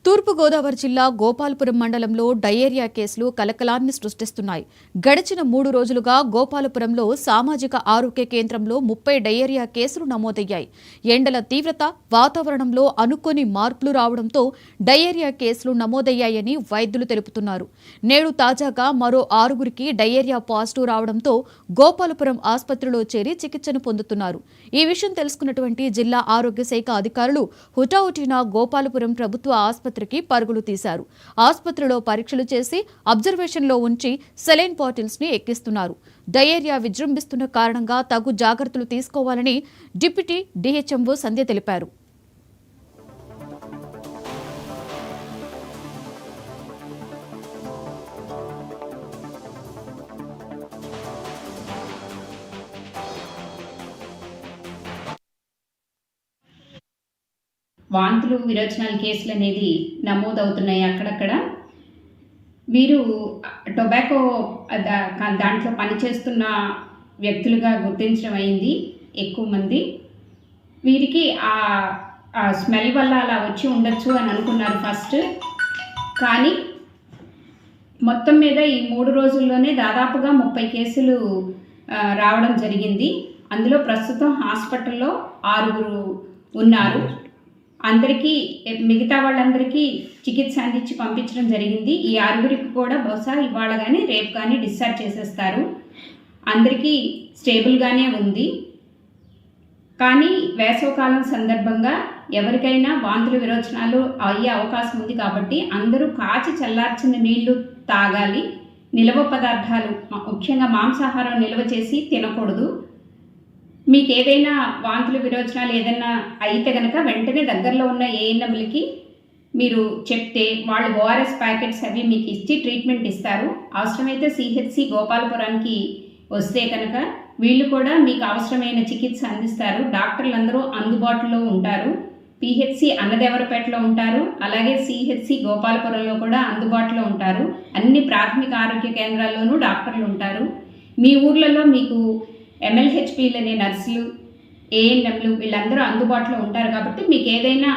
తూర్పుగోదావరి జిల్లా గోపాలపురం మండలంలో డయేరియా కేసులు కలకలాన్ని సృష్టిస్తున్నాయి. గడిచిన 3 రోజులుగా గోపాలపురంలో సామాజిక ఆరోగ్య కేంద్రంలో 30 డయేరియా కేసులు నమోదయ్యాయి. ఎండల తీవ్రత, వాతావరణంలో అనుకోని మార్పులు రావడంతో డయేరియా కేసులు నమోదయ్యాయని వైద్యులు తెలుపుతున్నారు. నేడు తాజాగా మరో 6గురికి డయేరియా పాజిటివ్ రావడంతో గోపాలపురం ఆసుపత్రిలో చేరి చికిత్సను పొందుతున్నారు. ఈ విషయం తెలుసుకున్నటువంటి జిల్లా ఆరోగ్య శాఖ అధికారులు హుటాహుటిన గోపాలపురం ప్రభుత్వ ఆసుపత్రికి పరుగులు తీశారు. ఆసుపత్రిలో పరీక్షలు చేసి అబ్జర్వేషన్లో ఉంచి సెలైన్ బాటిల్స్ ని ఎక్కిస్తున్నారు. డయేరియా విజృంభిస్తున్న కారణంగా తగు జాగ్రత్తలు తీసుకోవాలని డిప్యూటీ డిహెచ్ఎంఓ సంధ్య తెలిపారు. వాంతులు విరోచనాల కేసులు అనేది నమోదవుతున్నాయి. అక్కడక్కడ వీరు టొబాకో దాంట్లో పనిచేస్తున్న వ్యక్తులుగా గుర్తించడం అయింది. ఎక్కువ మంది వీరికి ఆ స్మెల్ వల్ల అలా వచ్చి ఉండొచ్చు అని అనుకున్నారు ఫస్ట్. కానీ మొత్తం మీద ఈ 3 రోజుల్లోనే దాదాపుగా 30 కేసులు రావడం జరిగింది. అందులో ప్రస్తుతం హాస్పిటల్లో 6గురు ఉన్నారు. అందరికీ మిగతా వాళ్ళందరికీ చికిత్స అందించి పంపించడం జరిగింది. ఈ 6గురికి కూడా బహుశా ఇవాళ కానీ రేపు కానీ డిశ్చార్జ్ చేసేస్తారు. అందరికీ స్టేబుల్గానే ఉంది. కానీ వేసవకాలం సందర్భంగా ఎవరికైనా వాంతులు విరోచనాలు అయ్యే అవకాశం ఉంది. కాబట్టి అందరూ కాచి చల్లార్చిన నీళ్లు తాగాలి. నిల్వ పదార్థాలు ముఖ్యంగా మాంసాహారం నిల్వ చేసి తినకూడదు. మీకు ఏదైనా వాంతులు విరోచనాలు ఏదైనా అయితే కనుక వెంటనే దగ్గరలో ఉన్న ఏఎన్ఎంలకి మీరు చెప్తే వాళ్ళు ఓఆర్ఎస్ ప్యాకెట్స్ అవి మీకు ఇచ్చి ట్రీట్మెంట్ ఇస్తారు. అవసరమైతే సిహెచ్సి గోపాలపురానికి వస్తే కనుక వీళ్ళు కూడా మీకు అవసరమైన చికిత్స అందిస్తారు. డాక్టర్లు అందరూ అందుబాటులో ఉంటారు. పిహెచ్సి అన్నదేవరపేటలో ఉంటారు. అలాగే సిహెచ్సి గోపాలపురంలో కూడా అందుబాటులో ఉంటారు. అన్ని ప్రాథమిక ఆరోగ్య కేంద్రాల్లోనూ డాక్టర్లు ఉంటారు. మీ ఊర్లలో మీకు MLHPలు అనే నర్సులు, ఏఎన్ఎంలు వీళ్ళందరూ అందుబాటులో ఉంటారు. కాబట్టి మీకు ఏదైనా